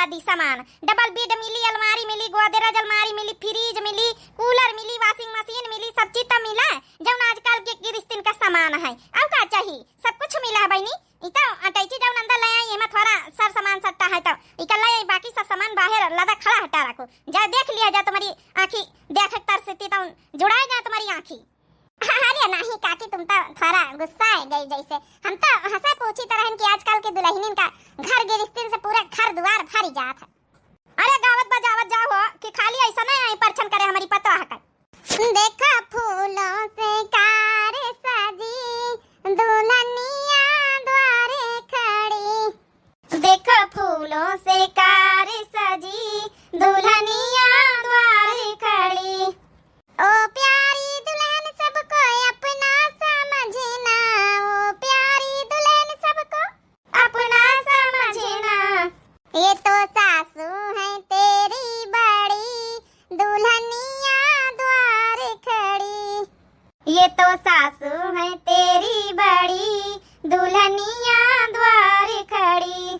दी सामान। Double bed मिली, अलमारी मिली, गोदरेज अलमारी मिली, फ्रिज मिली, कूलर मिली, वाशिंग मशीन मिली, सब चीज तो मिला जौन आजकल के गृहस्थी का सामान है। अब का चाहिए, सब कुछ मिला है बहनी। इता अटैची जौन अंदर ले आई, एमा थोड़ा सब सामान सट्टा है तो इकल ले आई, बाकी सब सामान बाहर लदा खड़ा हटा रखो। जा देख लिया जा, तुम्हारी आंखी देख तरसती तो जुड़ाए जा तुम्हारी आंखी। अरे नहीं काकी, तुम तो थोड़ा गुस्सा है गई जैसे। हम तो हंसा पूछी तरह कि आजकल के दुल्हनिन का घर गृहस्थी से पूरा घर द्वार भरी जात है। अरे गावत बजावत जाओ कि खाली ऐसा नहीं आई परछन करे हमारी पता है। देखा फूलों से कार सजी दुल्हनिया द्वारे खड़ी, देखा फूलों से कार सजी दुल्हनिया द्वारे खड़ी। ओ प्यारी दुल्हन सबको अपना समझना, ओ प्यारी दुल्हन सबको अपना समझना। ये तो सासू है तेरी बड़ी दुल्हनिया द्वार खड़ी, ये तो सासू है तेरी बड़ी दुल्हनिया द्वार खड़ी।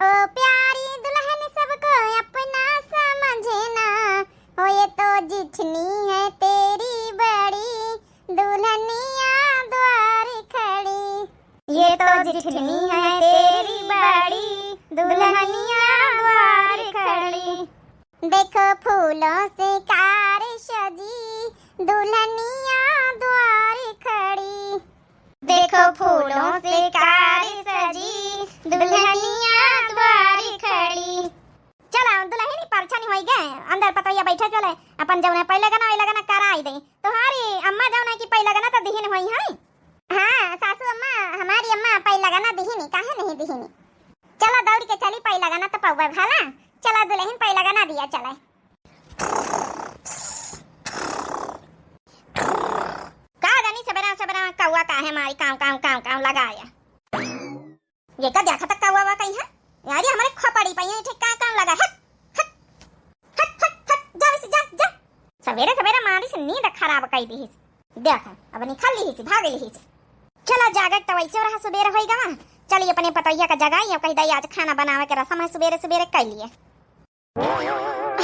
ओ प्यारी दुल्हन सबको अपना समझना, ओ ये तो जिठनी है तेरी बड़ी दुल्हनिया द्वार खड़ी, ये तो जिठनी है तेरी बड़ी दुल्हनिया द्वार खड़ी। देखो फूलों से कार सजी दुल्हनिया द्वार खड़ी, देखो फूलों से कार सजी दुल्हनिया द्वार खड़ी। चला दुल्हनी परछनी होई गए अंदर पतैया बैठे चले अपन जौन पहले गाना कराई दे। तुम्हारी अम्मा जौन की पहले गाना तो दिहिन होई है। हां सासू अम्मा, हमारी अम्मा पहले गाना दिहिनी, काहे नहीं दिहिनी। चला दौड़ के चली पहले गाना तो पौवा भाला। चला दुल्हन पहले गाना दिया चले। का जानी सबरा सबरा कौवा काहे मारी काव काव काव काव लगाया। ये का देखा तक कौवा वा कहीं है यार, हमारे खोपड़ी पई है का काम लगा। हट हट हट हट हट जा से जा जा। सवेरे सवेरे मारी से नींद खराब कई दी। देख अब निकल ली ही भाग ली ही। चला जागत तो वैसे रहा सुबेर होई गवा। चलिए अपने पतैया का जगाई कही दई आज खाना बनावे के रसम है सुबेरे सुबेरे कर लिए।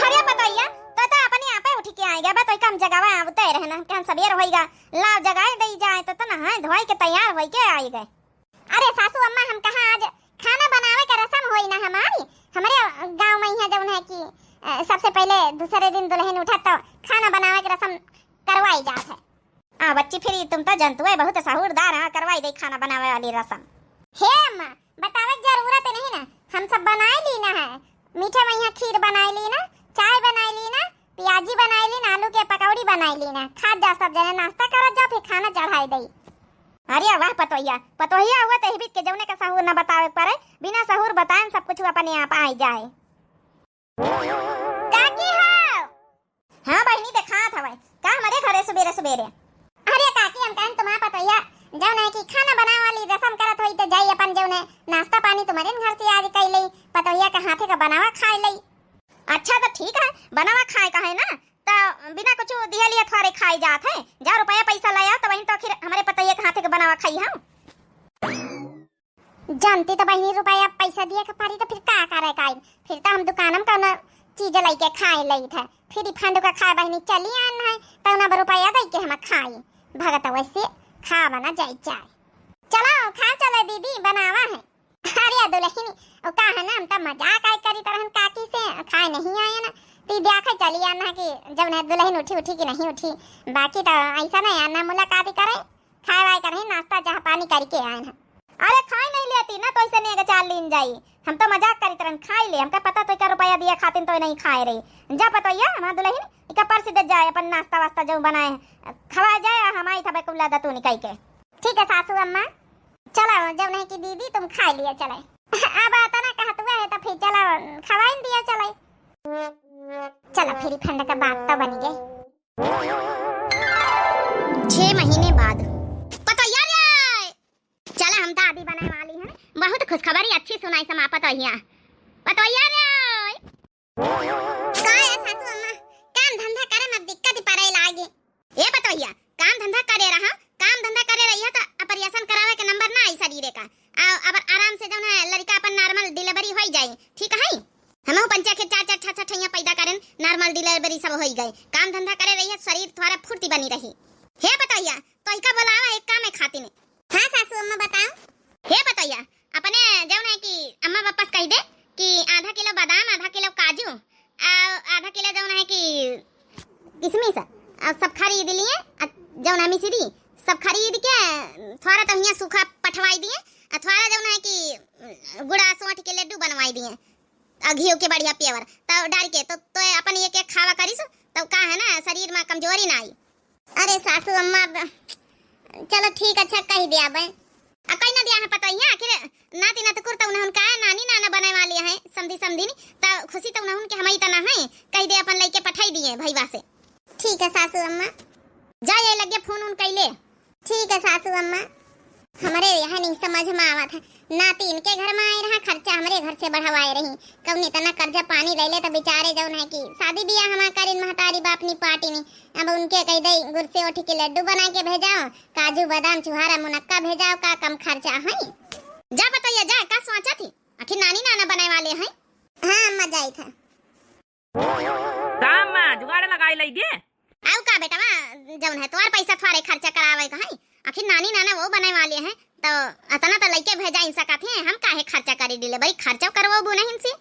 अरे पतैया तो अपने आप उठ के आएगा बा तो कम जगावा आवते रहना क्या सबेर होईगा। लाव जगाए दई जाए तो नहाए धोई के तैयार होई के आई गए। अरे सासू अम्मा हम कहा आज खाना बनावे का रसम होई ना हमारे गांव में यहाँ जौन है कि सबसे पहले दूसरे दिन दुल्हन उठा तो खाना बनावे का रसम करवाई जात है। बच्ची फिर तुम तो जनतु है बहुत साहूरदार है, करवाई दे खाना बनावे वाली रसम। हे अम्मा बतावे की जरूरत नहीं ना, हम सब बनाए ली ना है। मीठे में यहाँ खीर बनाई ली ना, चाय बनाई ली ना, प्याजी बनाई ली ना, आलू के पकौड़ी बनाई ली ना। खा जा सब जने नाश्ता करो जा फिर खाना चढ़ाई दई। अरे वाह पतोहिया पतोहिया हुआ तो हिबित के जौने का सहूर न बतावे पड़े, बिना सहूर बताए सब कुछ अपने आप आ जाए। काकी हो हां बहनी देखात हवे का हमारे घरे सुबेरे सुबेरे। अरे काकी हम कहन तुम्हारा पतोहिया जौने की खाना बनावे वाली रसम करत होई तो जाई अपन जौने नाश्ता पानी तुम्हारे घर से आज कई लई, पतोहिया के हाथे का बनावा खाए लई। अच्छा तो ठीक है बनावा खाए का है ना, तो बिना कुछ दिया लिया थोड़े खाई जात है। जा रुपया पैसा लाया तो वहीं तो फिर हमारे पतैया के हाथे के बनावा खाई हम। जानती तो बहनी रुपया पैसा दिया के पारी तो फिर का करे काई, फिर तो हम दुकानम का ना चीज लाई के खाए लई था। फिर फंड का खा बहनी चली आन है तो ना रुपया दई के हम खाई भगत वैसे खा बना जाई चाय। चलो खा चले दीदी बनावा है। अरे दुल्हनी ओ का है ना हम तो मजाक आई करी तरहन काकी से खाए नहीं आया ना ती देखा चली आना कि जब ने दुल्हन उठी उठी कि नहीं उठी, बाकी तो ऐसा नहीं आना मुलाकात करे खाए वाए करे नाश्ता चाह पानी करके आए हैं। अरे खाए नहीं लेती ना तो ऐसे नहीं चाल लीन जाई, हम तो मजाक करी तरह खाई ले। हमका पता तो क्या रुपया दिया खातिन तो नहीं खाए रही। जा पतोहिया हमार दुल्हन इका पर से जाए अपन नाश्ता वास्ता जो बनाए खवा जाए हमारी थबे कुला दा तू निकाई के। ठीक है सासू अम्मा चलो जब नहीं कि दीदी तुम खा लिया चले। अब आता ना कहत हुआ है तो फिर चलो खवाइन दिया चले। चलो फिर फंड का बात तो बन गई। 6 महीने बाद पतोहिया रे चला हम दादी बनाने वाली है बहुत खुशखबरी अच्छी सुनाई समा पतोहिया पतोहिया रे का है सासू अम्मा काम धंधा करे में दिक्कत पड़े लागी। ए पतोहिया काम धंधा करे रहा काम धंधा करे रही हो तो ऑपरेशन करावे के नंबर ना आई शरीर का अब आराम से जौन है लड़का अपन नॉर्मल डिलीवरी हो जाई ठीक है। हमहु पंचा के चार चार छह छह ठैया पैदा करें, नॉर्मल डिलीवरी सब हो गए, काम धंधा करे रही है, शरीर थोड़ा फुर्ती बनी रही। हे बताइया तो इका बोलावा एक काम है खाती ने। हां सासू अम्मा बताओ। हे बताइया अपने जौन है कि अम्मा पापा कह दे कि आधा किलो बादाम, आधा किलो काजू और आधा किलो जौन है कि किशमिश सब खरीद लिए, जौन है मिश्री सब खरीद के थोड़ा तो यहाँ सूखा पठवाई दिए, थोड़ा जौन है कि गुड़ा सोंठ के लड्डू बनवाई दिए और घी के बढ़िया पेवर तो डाल के तो अपन एक एक खावा करीस तो का है ना शरीर में कमजोरी ना आई। अरे सासू अम्मा चलो ठीक अच्छा कह दिया बे कहीं ना दिया है पता ही आखिर नाती नाती कुर्ता उनका नानी नाना बनाए वाले हैं समझी समझी तो खुशी तो उनके हमारी तना है कह दे अपन लेके पठाई दिए भईवा से। ठीक है सासू अम्मा जाए लगे फोन उन कैले। ठीक है सासू अम्मा हमारे यहाँ नहीं समझ में आवा था, नाती इनके घर में आए रहा, खर्चा हमारे घर से बढ़वाए रही, कौन इतना कर्जा पानी ले ले तो बेचारे जौन है कि शादी बियाह हमारा करीन महतारी बापनी पार्टी ने अब उनके कह दे गुड़ से ओठी के लड्डू बना के भेजाओ, काजू बादाम छुहारा मुनक्का भेजाओ, का कम खर्चा है। जा बताइए जा का सोचा थी आखिर नानी नाना बनाए वाले हैं। हाँ अम्मा जाई था काम में जुगाड़ लगाई लगे आओ का बेटा जौन है तुम्हारे पैसा थोड़े खर्चा करावे का है, आखिर नानी नाना वो बनाए वाले हैं तो अतना तो लइके भेजा इन सकत हैं, हम काहे खर्चा करी दिले भाई, खर्चा करवाओ बु नहीं से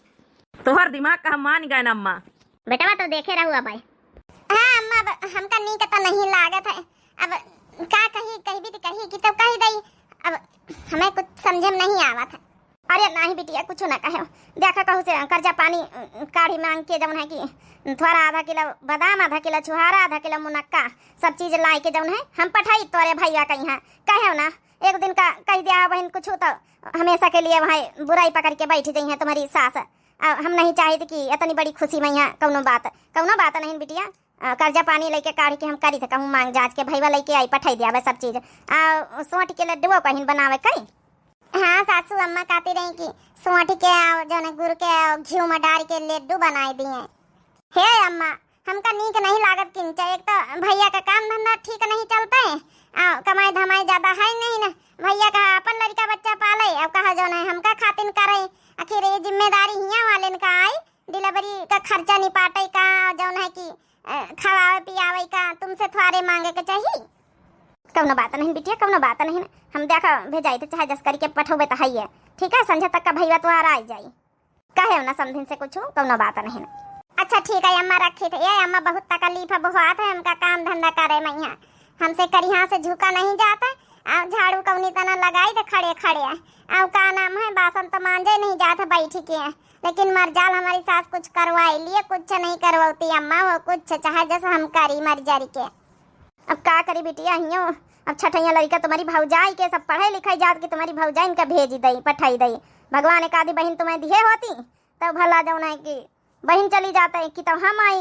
तोहर दिमाग का हम मान गए ना अम्मा। बेटा तो देखे रहू भाई। हां अम्मा हमका नी कता नहीं लागत है, अब का कही भी तो कही कि तो कह दई, अब हमें कुछ समझ में नहीं आवत है। अरे नहीं बिटिया कुछ ना कहे, देखा कहू से कर्जा पानी काढ़ी मांग के जौन है कि थोड़ा आधा किलो बादाम, आधा किलो छुहारा, आधा किलो मुनक्का सब चीज लाई के जौन है हम पठाई तोरे भैया कहीं है कहे ना एक दिन का कह दिया बहन कुछ तो हमेशा के लिए वहाँ बुराई पकड़ के बैठ गई है तुम्हारी सास। हम नहीं चाहते कि इतनी बड़ी खुशी में यहाँ कौनो बात नहीं बिटिया, कर्जा पानी लेके काढ़ के हम करी थे कहूँ मांग जांच के भैया लेके आई पठाई दिया सब चीज सोंठ के लड्डू कहीं बनावे कहीं। हाँ सासू अम्मा कहती रही कि सोंठ के जो न गुड़ के घी में डाल के लड्डू बनाए दिए। हे अम्मा हमका नीक नहीं लागत किंचा, एक तो भैया का काम धंधा ठीक नहीं चलता है, कमाई धमाई ज्यादा है नहीं ना, भैया कहा अपन लड़का बच्चा पाले अब कहा जो है हमका खातिन करे, आखिर ये जिम्मेदारी हिया वाले का आई डिलीवरी का खर्चा निपाटे का जो है कि खवावे पियावे का तुमसे थोड़े मांगे के चाहिए। कौनो बात नहीं बिटिया कौनो बात नहीं, हम देखा भेजाई तो चाहे जस करके पठोबे तो है ठीक है, संझा तक का भैया तुम्हारा आ जाई कहे ना समझिन से कुछ कौनो बात नहीं। अच्छा ठीक है अम्मा रखी थे, ये अम्मा बहुत तकलीफ बहुत है, हमका काम धंधा करे मैं यहाँ हमसे करिहा से झुका नहीं जाता, अब झाड़ू कौनी तना लगाई तो खड़े खड़े अब का नाम है बासन तो मांजे नहीं जाता बैठ के, लेकिन मरजाल हमारी सास कुछ करवाए लिए कुछ नहीं करवाती अम्मा वो कुछ चाहे जैसे हम करी मरजारी के। अब का करी बिटिया हियो अब छठैया लड़का तुम्हारी भौजाई के सब पढ़ाई लिखाई जात की तुम्हारी भौजाई इनका भेज दई पठाई दई, भगवान एक आधी बहन तुम्हें दिए होती तो भला जौन है कि बहन चली जाता है कि तो हम आई।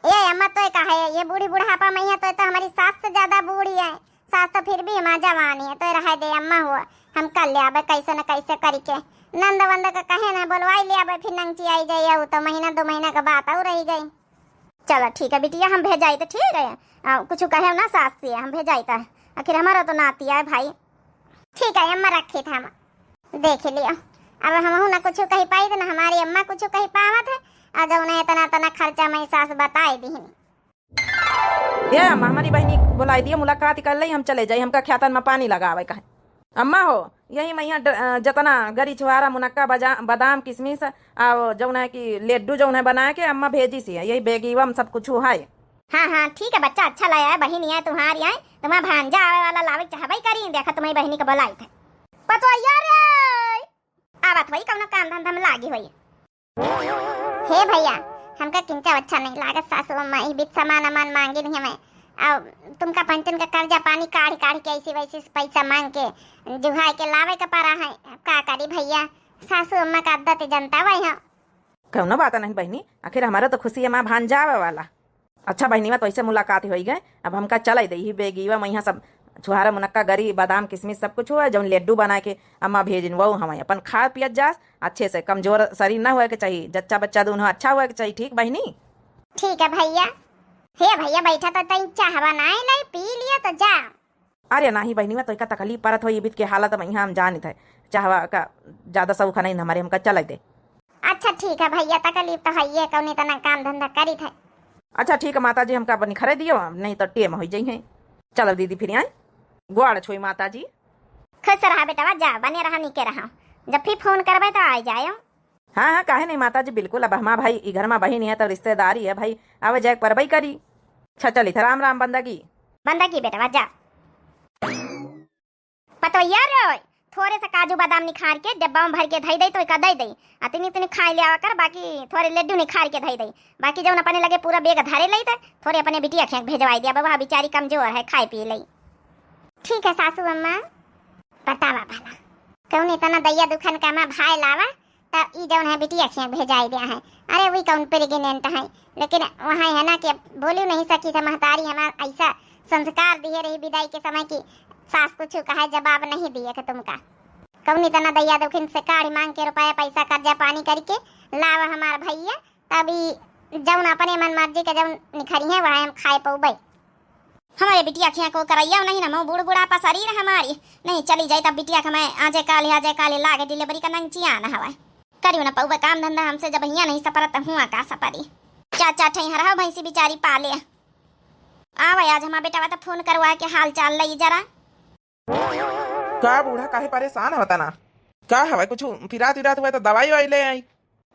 ये अम्मा तो कहा है ये बूढ़ी बुढ़ापा में है तो हमारी सास से ज्यादा बूढ़ी है, सास तो फिर भी हमारा जवानी है तो रह दे अम्मा हुआ हम कल ले आबे कैसे न कैसे करके नंद वंद का कहे ना बोलवाई ले आबे फिर नंगची आई जाए तो महीना 2 महीना का बात और रही गई। चलो ठीक है बिटिया हम भेजाई तो ठीक है कुछ कहे ना सास से हम भेजाई था आखिर हमारा तो नाती है भाई। ठीक है अम्मा रखे थे हम देख लियो, अब हम ना कुछ कही पाई तो ना हमारी अम्मा कुछ कही पावत है आज उन्हें इतना तना खर्चा मैं सास बताई दी। ये अम्मा हमारी बहनी बुलाई दिए मुलाकात कर ली हम चले जाए, हमका ख्यातन में पानी लगावे का है अम्मा हो यही मैं जतना गरी छुहारा मुनक्का बादाम किशमिश और जौन है कि लड्डू जौन है बना के अम्मा भेजी सी यही बेगीवम सब कुछ है। हाँ हाँ ठीक है बच्चा अच्छा लाया है, बहनी है तुम्हारी है तुम्हारा भांजा आवे वाला लावे चाहबई करी देखा तुम्हारी बहनी का बुलाई थे पतो यार आवत वही कौन काम धंधा में लागी हुई। हे भैया हमका किंचा अच्छा नहीं लागत सासू अम्मा ई बीच सामान अमान मांगे नहीं हमें, अब तुमका पंचन का कर्जा पानी काढ़ काढ़ के ऐसी वैसे पैसा मांग के जुहाई के लावे का पारा है का करी भैया, सासू अम्मा का आदत जनता वही है। कौनो बात नहीं बहनी आखिर हमारा तो खुशी है माँ भांजा आवे वाला। अच्छा बहनी में तो ऐसे मुलाकात हो गए, अब हमका चल दे बेगीवा मैं यहाँ सब छुहारा मुनक्का गरी बादाम किशमिश सब कुछ हुआ जौन लड्डू बना के अम्मा भेजिन वो हमें अपन खा पियत जास अच्छे से, कमजोर शरीर ना हुआ के चाहिए, जच्चा बच्चा दोनों अच्छा हुआ के चाहिए। ठीक बहनी ठीक है भैया। हे भैया बैठा तो तई चाह बनाए लाई पी लिया तो जा। अरे नहीं बहनी में तो का तकलीफ परत हो ये बीच के हालत में यहाँ हम जानी थे चाहवा का ज्यादा सौखा नहीं हमारे हमका चल दे। अच्छा ठीक है भैया, तकलीफ तो है ये, कौन इतना काम धंधा करी थे। अच्छा ठीक है माता जी, हमका बनी खरे दियो, नहीं तो टेम हो जाई है। चलो दीदी फिर आई गुआड़ छोई माता जी। खुश रहा बेटा, जा बने रहा नीके रहा, जब फिर फोन करबे तो आ जाए। हाँ हाँ काहे नहीं माता जी, बिल्कुल। अब हमारा भाई ई घर में बहन है तो रिश्तेदारी है भाई, आवे जाए परबई करी। अच्छा चली था, राम राम बंदगी। बंदगी बेटा जा। पतोया रो थोड़े से काजू बादाम निखार के डब्बा में भर के धई दई, तो एक दई दई अतनी इतनी खाई लिया कर, बाकी थोड़े लड्डू निखार के धई दई, बाकी जब अपने लगे पूरा बेग धरे लई थे, थोड़े अपने बिटिया खेक भेजवाई दिया, बाबा बेचारी कमजोर है, खाई पी लई। ठीक है सासू अम्मा, बतावा भला कौन इतना दैया दुखन का मैं भाई लावा तब ई जौन है बिटिया खेक भेजाई दिया है। अरे वही कौन प्रेग्नेंट है, लेकिन वहाँ है ना कि बोली नहीं सकी था महतारी, हमारा ऐसा संस्कार दिए रही विदाई के समय की सास कुछ कहा जवाब नहीं दिए कि तुमका कौन इतना दैया दुखिन से काढ़ी मांग के रुपया पैसा कर्जा पानी करके लावा हमार भैया, तभी जौन अपने मन मर्जी के जौन निखरी है वहाँ हम खाए पौबे। हमारे बिटिया खिया को करैया नहीं ना, मैं बूढ़ बुढ़ापा शरीर हमारी नहीं चली जाए तब बिटिया का मैं आजे काले लागे डिलीवरी का नंग चिया ना हवा करियो ना पौबे काम धंधा हमसे, जब भैया नहीं सपरत हुआ का सपरी चाचा ठहरा भैंसी बिचारी पाले। आवा आज हमारा बेटा तो फोन करवा के हाल चाल लई जरा। का बूढ़ा काहे परेशान होता ना, का हवा कुछ फिरात विरात हुआ तो दवाई वाई ले आई।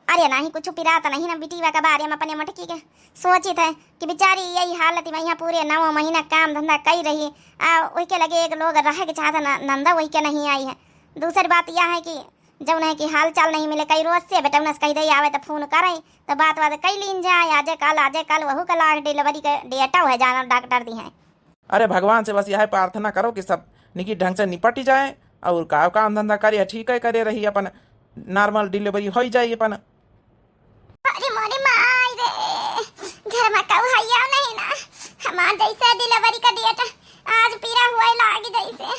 अरे नहीं कुछ पिरात नहीं ना, बिटिया के बारे में अपने मटकी के सोचित है कि बेचारी यही हालत में यहाँ पूरे 9 महीना काम धंधा कर रही वही के लगे एक लोग रह के चाहता नंदा वही के नहीं आई है। दूसरी बात यह है कि जब नहीं कि हाल चाल नहीं मिले कई रोज से बेटा कही दे आवे तो फोन करे तो बात कई लीन जाए, आजे कल वहू का लाग डिलीवरी का डेटा है जाना डॉक्टर दी है। अरे भगवान से बस यह प्रार्थना करो कि सब निकी ढंग से निपट जाए और काम धंधा करे ठीक है करे रही, अपन नॉर्मल डिलीवरी हो जाए अपन। अरे मोरे माई रे, घर में कहू हैया नहीं ना, हमार जैसे डिलीवरी का डेट आज पीरा हुआ लागी जैसे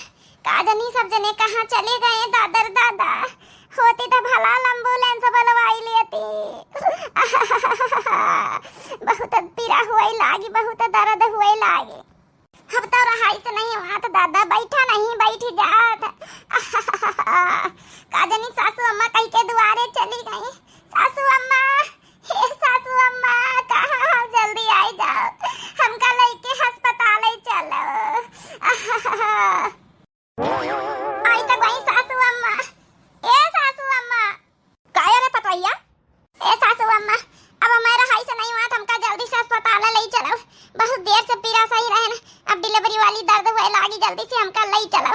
काजनी सब जने कहाँ चले गए दादर दादा, होती तो भला एम्बुलेंस बुलवाई लेती। बहुत पीरा हुआ लागी, बहुत दर्द हुआ लागी, अब तो रहाई से नहीं हुआ तो दादा बैठा नहीं बैठ जात। काजनी सासू अम्मा कह के दुआरे चली गई, सासू अम्मा हे सासू अम्मा कहाँ हो, जल्दी आई जाओ, हमका लेके अस्पताल चलो। आई तक वही सासू अम्मा, ए सासू अम्मा काया रे पतवैया, ए सासू अम्मा अब हमारा हाई से नहीं हुआ तो हमका जल्दी से अस्पताल ले चलो, बहुत देर से पीरा सही रहे ना, अब डिलीवरी वाली दर्द हुए लागी, जल्दी से हमका ले चलो।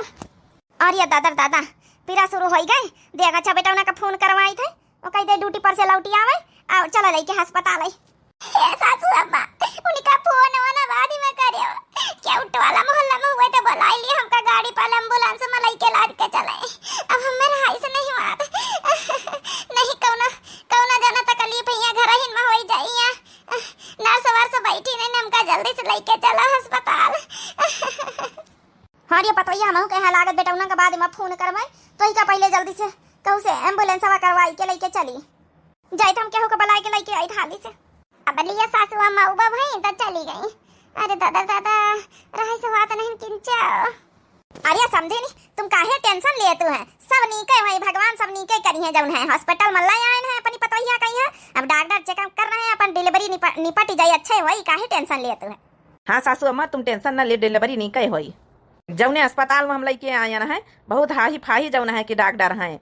और ये दादा पीरा शुरू हो गई, देगा अच्छा बेटा उनका फोन करवाई थे, वो कह दे ड्यूटी पर से लौटी आवे आओ चला लेके अस्पताल आई। हे सासू अम्मा उनका फोन वाला बाद में करियो, क्या उठ वाला मोहल्ला में हुए तो बुलाई लिए हमका गाड़ी पर एम्बुलेंस में लेके लाद के चले, अब हमारे हाई से नहीं हुआ नहीं कौना जाना तकलीफ है घर ही में हो जाइए, नर्स वर्स बैठी नहीं हमका जल्दी से लेके चलो अस्पताल। हाँ ये पतवैया हम कहे लागत बेटा उनका बाद में फोन करवाई तो ही का पहले जल्दी से कहू से एम्बुलेंस करवाई के लेके चली जाए तो हम केहू के बुलाई के लेके आई थाली से। अब लिया सासू अम्मा उबा भाई तो चली गई। अरे दादा रही से बात नहीं किंचा। अरे समझे नहीं तुम काहे टेंशन ले तू है, सब नीके है भगवान सब नीके करी है जौन है हॉस्पिटल में लाई आए हैं अपनी पतवैया कहीं है, अब डॉक्टर चेकअप कर रहे हैं अपन डिलीवरी निपट जाए अच्छे वही काहे टेंशन ले तू है। हाँ सासू अम्मा तुम टेंशन न ले, डिलीवरी नहीं कहे होई, जौने अस्पताल में हम लेके आया है बहुत हाही फाही जौन है कि डॉक्टर हैं।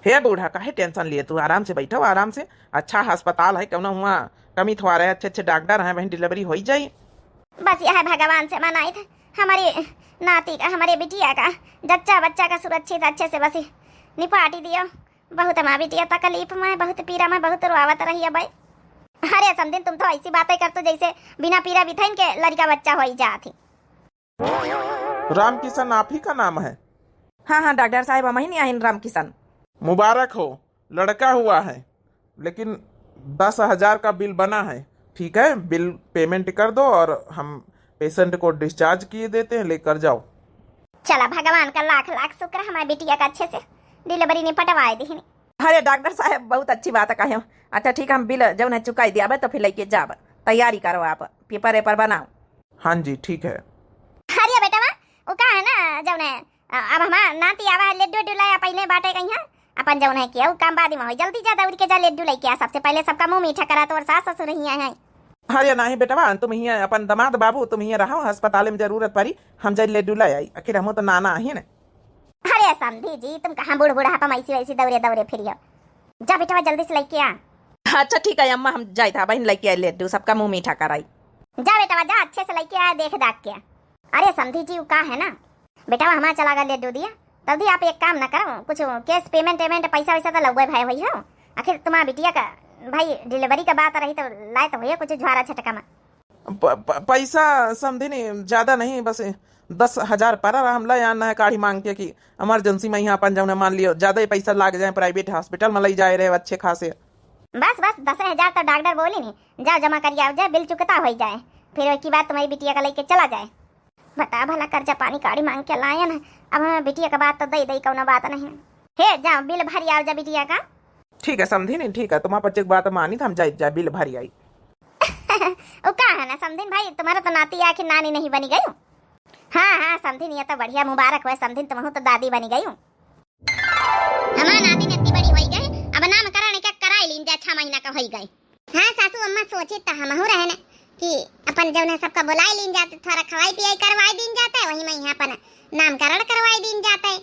हे बूढ़ा काहे टेंशन लिए, तू आराम से बैठो आराम से, अच्छा अस्पताल है क्यों ना हुआ कमी थोड़ा रहे, अच्छे डॉक्टर हैं, वहीं डिलीवरी हो ही जाए। बस यह भगवान से मनाई था हमारी नाती का हमारे बिटिया का जच्चा बच्चा का सुरक्षित अच्छे से बस निपाटी दियो, बहुत हमारी बिटिया तकलीफ में बहुत पीरा में बहुत रोआवत रही है भाई। अरे समझिन तुम तो ऐसी बातें करते जैसे बिना पीरा बिथाइन के लड़का बच्चा हो ही जाती। राम किशन आप ही का नाम है? हाँ डॉक्टर साहब हम ही नहीं आइन राम किशन। मुबारक हो, लड़का हुआ है, लेकिन 10,000 का बिल बना है, ठीक है बिल पेमेंट कर दो और हम पेशेंट को डिस्चार्ज किए देते हैं, लेकर जाओ। चला भगवान का लाख लाख शुक्र हमारी बिटिया का अच्छे से डिलीवरी निपटवाए दी। अरे डॉक्टर साहब बहुत अच्छी बात है कहे। अच्छा ठीक है हम बिल जब है चुकाई दिया तो फिर लेके जाब, तैयारी करो आप, पेपर वेपर बनाओ। हाँ जी ठीक है। अरे बेटा वो का है ना जब ने अब हमारा नाती आवा लड्डू डुलाया पहले बाटे कहीं अपन जौन है किया उ काम बाद में हो। जल्दी जा दौड़ के जा लड्डू लेके आ। सबसे पहले सबका मुंह मीठा करा तो और सास ससुर ही हैं। अरे नहीं बेटवा, तुम ही अपन दमाद बाबू तुम ही रहो, अस्पताल में जरूरत पड़ी हम जाए लेडू ले आई, आखिर हम तो नाना ही ने। अरे समधी जी तुम कहाँ बूढ़ बूढ़ा हम ऐसी वैसी दौड़े दौड़े फिरियो। जा बेटा जल्दी से लेके आ। अच्छा ठीक है अम्मा, हम जाए था बहन लेके आई लड्डू, सबका मुंह मीठा कराई। जा बेटा जा अच्छे से लेके आ, देख दाख के। अरे समधी जी का है ना बेटा हमारा चला गया लड्डू दिया। तभी आप एक काम ना करो, कुछ कैश पेमेंट पैसा वैसा तो लगवा भाई वही हो। आखिर तुम्हारा बिटिया का भाई डिलीवरी का बात रही तो लाए तो भैया कुछ झुआरा छटका में। पैसा समझी नहीं, ज्यादा नहीं, बस 10,000 पर हम ला आना है काढ़ी मांग के कि इमरजेंसी में यहाँ अपन जौन मान लियो ज्यादा ही पैसा लाग जाए प्राइवेट हॉस्पिटल में ले जाए रहे अच्छे खासे। बस 10,000 तो डॉक्टर बोली नहीं, जाओ जमा करिए आओ जाए, बिल चुकता हो जाए, फिर उसकी बात तुम्हारी बिटिया का लेके चला जाए। बता भला कर्जा पानी काढ़ी मांग के लाए ना, अब हमें बिटिया का बात तो दई दई कौन बात नहीं है। जाओ बिल भरी आओ जा बिटिया का। ठीक है समझी नहीं, ठीक है तुम्हारे बच्चे की बात मानी तो हम जाए बिल भरी आई। वो का है ना समधिन भाई, तुम्हारा तो नाती आखिर नानी नहीं बनी गई। हाँ समधिन ये तो बढ़िया मुबारक हुआ समधिन, तुम तो दादी बनी गई। हमारा नाती इतनी बड़ी हो गई, अब नाम कराने का कराई लीन 6 महीना का हो गई। हाँ सासू अम्मा सोचे तो हम हो रहे ना कि अपन जब सबका बुलाई लीन जाते, थोड़ा खवाई पियाई करवाई दिन जाता है, वही में यहाँ अपन नामकरण करवाई दिन जाता है।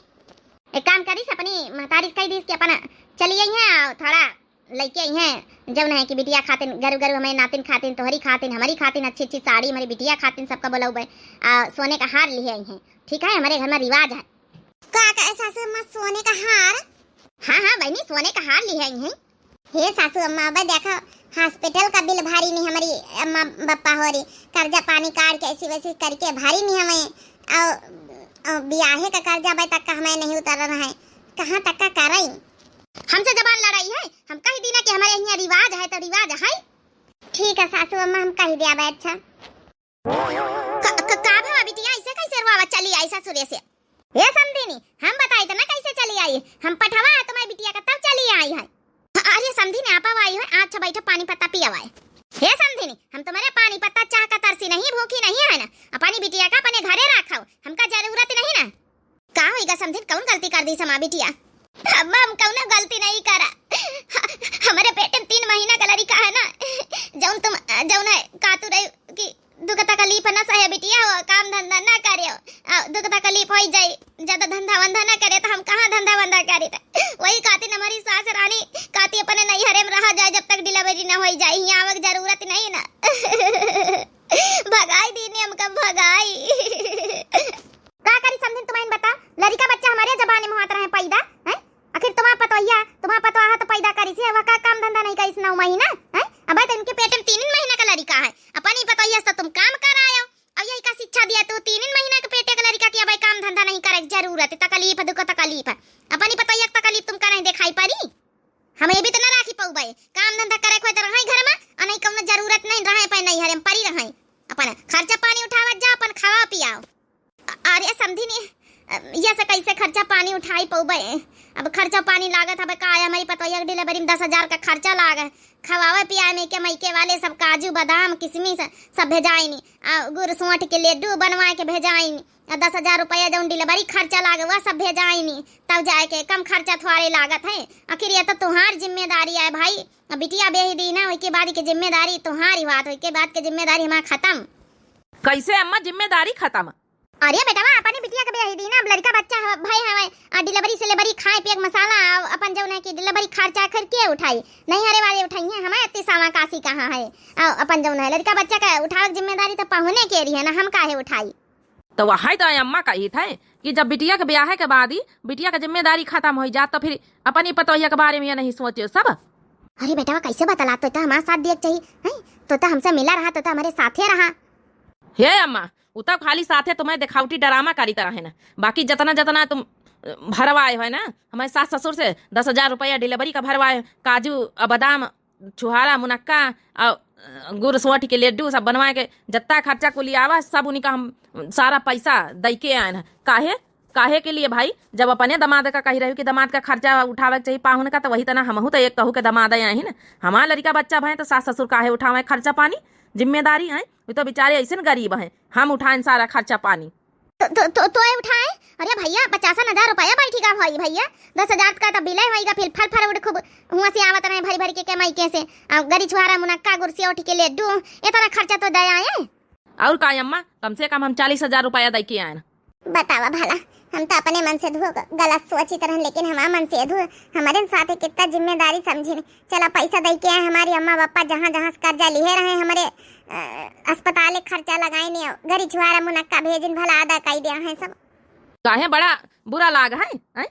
एक काम करीस अपनी महतारी कही दीस कि अपन चली आई है थोड़ा लेके आई है जब है कि बिटिया खातिन गरु गरु हमें नातिन खातिन तोहरी खातिन हमारी खातिन अच्छी अच्छी साड़ी हमारी बिटिया खातिन सबका बोला हुआ है, सोने का हार लिए आई है। ठीक है हमारे घर में रिवाज है। का सासू अम्मा सोने का हार? हाँ बहनी सोने का हार लिए आई है। हे सासू अम्मा अब देखो हॉस्पिटल का बिल भारी नहीं हमारी अम्मा बप्पा हो रही, कर्जा पानी काट के ऐसी वैसी करके भारी नहीं हमें, और ब्याहे का कर्जा भाई तक का हमें नहीं उतर रहा है, कहाँ तक का कराई। हमसे जबान लड़ाई है, हम कह दी ना कि हमारे यहाँ रिवाज है तो रिवाज है। ठीक है सासू अम्मा हम कह दिया बे। अच्छा का भावा बिटिया ऐसे कैसे रुआवा चली आई ससुरे से? ये समझी हम बताए तो ना कैसे चली आई, हम पठवा है तुम्हारी बिटिया का तब चली आई है। अरे समझी ने आपा आई है, अच्छा बैठो पानी पत्ता पिया हुआ है। हे समझी हम तुम्हारे पानी पत्ता चाह का तरसी नहीं भूखी नहीं है ना, अपनी बिटिया का अपने घरे रखो, हमका जरूरत नहीं ना। का होगा समझी कौन गलती कर दी समा बिटिया? अम्मा हम कौन गलती नहीं करा, हमारे पेट में 3 महीना का लड़का है ना, जौन है कातू रहे कि दुख तकलीफ न सहे बिटिया हो, काम धंधा ना करे, दुख तकलीफ हो जाए, ज्यादा धंधा वंधा ना करे तो हम कहाँ धंधा वंधा करे। वही खातिर हमारी सास रानी काती अपने नैहरे में रह जाए जब तक डिलीवरी ना हो जाए, यहाँ आवक जरूरत नहीं ना। भगाई दीनी हमका भगाई। का करी समझी तुम्हें बता, लड़का बच्चा हमारे जबाने में होता रहे पैदा है, आखिर तुम्हारा पतोहा तो पैदा करी से वह का काम धंधा नहीं करी 9 महीना है, अब तो इनके पेट में 3 महीना का लड़का है, अपनी पतोहिया से तुम काम करायो और यही का शिक्षा दिया तो 3 महीना के पेटे का लड़का की अब काम धंधा नहीं करे जरूरत है, तकलीफ दुख तकलीफ है, अपनी पतोहिया की तकलीफ तुम का नहीं दिखाई पड़ी, हमें भी तो ना राखी पऊ भाई, काम धंधा करे कोई तो रहे घर में और नहीं कौन जरूरत नहीं रहे पे नहीं हरे परी रहे, अपन खर्चा पानी उठावत जा, अपन खावा पियाओ। अरे समझी नहीं ये से कैसे खर्चा पानी उठाई पौबे, अब खर्चा पानी लागत हमें का हमारी पतोहिया डिलीवरी में 10,000 का खर्चा लागे, खवावे पियाए में के मैके वाले सब काजू बादाम किशमिश सब भेजाई नी, गुड़ सोंठ के लड्डू बनवा के भेजाई नी, 10,000 रुपया जो डिलीवरी खर्चा लागे वह सब भेजाई नी, तब जाए के कम खर्चा थोड़े लागत है। आखिर ये तो तुम्हार जिम्मेदारी है भाई, बिटिया बेही दी ना उसके बाद की जिम्मेदारी तुम्हारी बात, उसके बाद की जिम्मेदारी हमारा खत्म। कैसे अम्मा जिम्मेदारी खत्म? अरे बेटा अपनी बिटिया के ब्याह दी ना, अब लड़का बच्चा भाई हमें डिलीवरी से लेबरी खाए पिए मसाला अपन जो है कि डिलीवरी खर्चा करके उठाई, नहीं हरे वाले उठाई है, हमें इतनी सावा काशी कहाँ है, अपन जो है लड़का बच्चा का उठाव जिम्मेदारी तो पहुने के रही है ना, हम काहे उठाई। तो वही तो अम्मा का ही था कि जब बिटिया के ब्याह के बाद ही बिटिया का जिम्मेदारी खत्म हो जात तो फिर अपनी पतोहिया के बारे में नहीं सोचे सब। अरे बेटा कैसे बतला, तो हमारे साथ दिया चाहिए, तो हमसे मिला रहा, तो हमारे साथे रहा। हे अम्मा उ तब खाली साथे तुम्हें दिखावटी डरामा करी तरह है ना, बाकी जितना जितना तुम भरवाए है ना हमारे सास ससुर से 10,000 रुपया डिलीवरी का भरवाए, काजू बादाम छुहारा मुनक्का और गुड़ सोंठ के लड्डू सब बनवा के जत्ता खर्चा को लिया आवा सब उन्हीं का हम सारा पैसा दे के आए हैं। काहे के लिए भाई, जब अपने दमाद का कही रही कि दमाद का खर्चा उठावे चाहिए पाहुन का, तो वही तना हमहू तो एक कहू के दमाद आए ही ना, हमारा लड़का बच्चा भाई तो सास ससुर काहे उठावे खर्चा पानी, जिम्मेदारी है, वो तो बेचारे ऐसे गरीब हैं, हम उठाएं सारा खर्चा पानी। तो उठाए अरे भैया 50,000 रुपया बैठी का भाई भैया 10,000 का तो बिल होएगा फिर फल फल उड़ खूब हुआ से आवत रहे भरी भरी के कमाई कैसे गरी छुहारा मुनक्का गुरसी उठ के लड्डू इतना खर्चा तो दया है। और का अम्मा कम से कम हम 40,000 रुपया दे के आए ना। बतावा भला हम तो अपने मन से धो गलत सोची तरह लेकिन हमारे मन से धो हमारे साथ कितना जिम्मेदारी समझे। चला पैसा दे के आए हमारी अम्मा पापा जहाँ जहाँ कर्जा लिए रहे हमारे अस्पताल खर्चा लगाए नहीं गरी छुहारा मुनक्का भेजिन भला आदा कर दिया है सब। काहे बड़ा बुरा लाग है?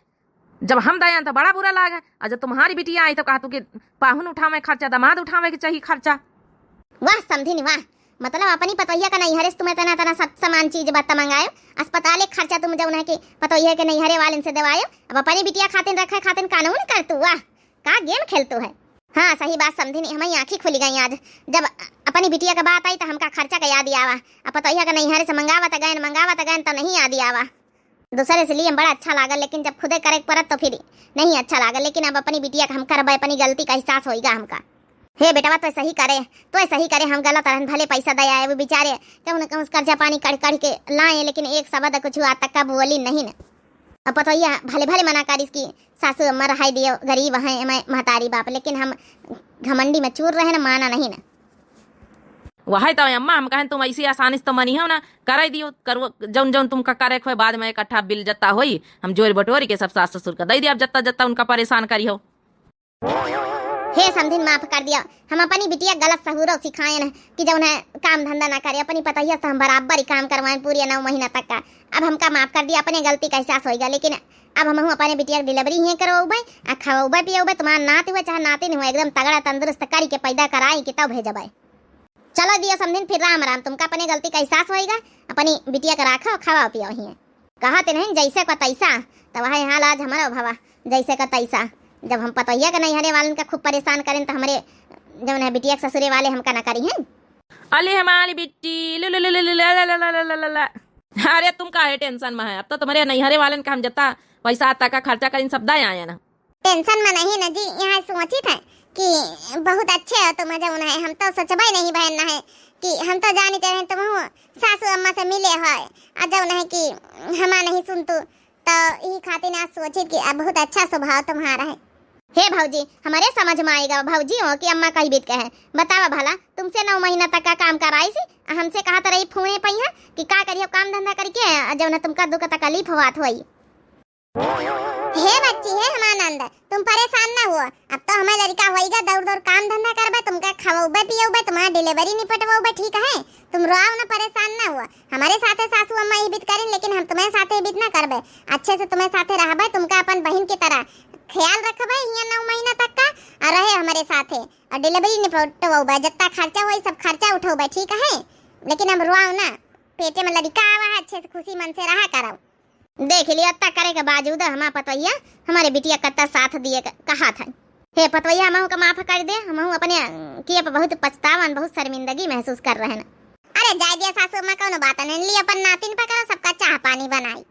जब हम दया तो बड़ा बुरा लाग है और जब तुम्हारी बिटिया आई तो कहा तू कि पाहुन उठावे खर्चा दामाद उठावे के चाहिए खर्चा। वाह समझी वाह मतलब अपनी पतोहिया का नहीं हरे तुम्हें तना तना सब सामान चीज बत्ता मंगायो अस्पताल एक खर्चा तुम जौन है कि पतोहिया के नहीं हरे वाले से दवायो अब अपनी बिटिया खातिन रखे खातिन कानून कर तू वाह का गेम खेलतू है। हाँ सही बात समझी नहीं हमारी आंखें खुली गई आज जब अपनी बिटिया का बात आई तो हमका खर्चा का याद आवा अब पतोहिया का नहीं हरे से मंगावा गए तो नहीं याद आवा दूसरे से लिए बड़ा अच्छा लगा लेकिन जब खुदे करे परत तो फिर नहीं अच्छा लगा लेकिन अब अपनी बिटिया हम करब अपनी गलती का एहसास होगा हमका। हे बेटा तो सही करे हम गलत रहन भले पैसा दया है वो बेचारे कहूँ न कहूँ कर्जा पानी कड़ के लाए लेकिन एक शब्द कुछ आज तक का बोली नहीं न। अब पतोहिया भले भले मना कर इसकी सासू अम्मा रहाई दियो गरीब हैं मैं महतारी बाप लेकिन हम घमंडी में चूर रहे न माना नहीं न। वही तो अम्मा हम कहें तुम ऐसी आसानी से तो मनी हो ना कर दियो करो जौन जौन तुमका करे हो बाद में इकट्ठा बिल जत्ता होई हम जोर बटोरी के सब सास ससुर का दे दिया जत्ता जत्ता उनका परेशान करी हो। हे समझिन माफ कर दिया हम अपनी बिटिया गलत सहूरो सिखाए न कि जौन है काम धंधा ना करे अपनी पतैया से हम बराबर ही काम करवाएं पूरे 9 महीना तक का। अब हमका माफ कर दिया अपने गलती का एहसास होगा लेकिन अब हम अपने बिटिया की डिलीवरी ही करवाऊबे आ खवाऊबे पियाऊबे तुम्हारा नाती हुए चाहे नाती नहीं हुए एकदम तगड़ा तंदुरुस्त करी के पैदा कराई कि तब भेजबे। चलो दिया समझिन फिर राम राम तुमका अपने गलती का एहसास होगा अपनी बिटिया का राखो खवा पिया ही कहते नहीं जैसे का तैसा तो वही हाल आज हमारा भवा जैसे का तैसा जब हम पतोहिया का नहीं हरे वाले का खूब परेशान करें तो हमारे जब है बिटिया ससुरे वाले हमका ना करी हैं। अले हमारी बिट्टी अरे तुम काहे टेंशन में है अब तो तुम्हारे नैहरे वाले का हम जता पैसा आता का खर्चा करीन सब दाएं आया ना। टेंशन में नहीं ना जी यहाँ सोची था कि बहुत अच्छे हो तुम जब है हम तो सोचबे नहीं बहन है कि हम तो जानते रहे तुम सासू अम्मा से मिले है जब है कि हमा नहीं सुनतू तो यही खातिर आज सोची कि बहुत अच्छा स्वभाव तुम्हारा है। हे भाऊजी हमारे समझ में आएगा भाऊजी हो कि अम्मा कही बीत कहे बतावा भला तुमसे 9 महीना तक का काम कराई सी हमसे कहा तो रही फूए पई है कि का करियो काम धंधा करके जब न तुमका दुख तकलीफ होत होई। हे बच्ची है हमानंद तुम परेशान ना हुआ अब तो हमारा लड़का होएगा दौड़ दौड़ काम धंधा करबे तुमका खवाऊबे पियाऊबे तुम्हारा डिलीवरी निपटवाऊबे ठीक है तुम रोओ ना परेशान ना हुआ हमारे साथे सासू अम्मा ही बीत करें लेकिन हम तुम्हारे साथे बीत ना करबे अच्छे से तुम्हारे साथे रहबे तुमका अपन बहन की तरह ख्याल रखबे यहाँ 9 महीना तक का और रहे हमारे साथे और डिलीवरी निपटवाऊबे जितना खर्चा होई सब खर्चा उठाऊबे ठीक है लेकिन अब रोओ ना पेटे में लड़का आवा है अच्छे से खुशी मन से रहा करो। देख लिया अत्ता करे के बावजूद हमारा पतोहिया हमारे बिटिया कत्ता साथ दिए कहा था। हे पतोहिया हम का माफ कर दे हम अपने किए पर बहुत पछतावन बहुत शर्मिंदगी महसूस कर रहे हैं। अरे जाय दिया सासू माँ कौन बात नहीं ली अपन नातिन पकड़ो सबका चाह पानी बनाई।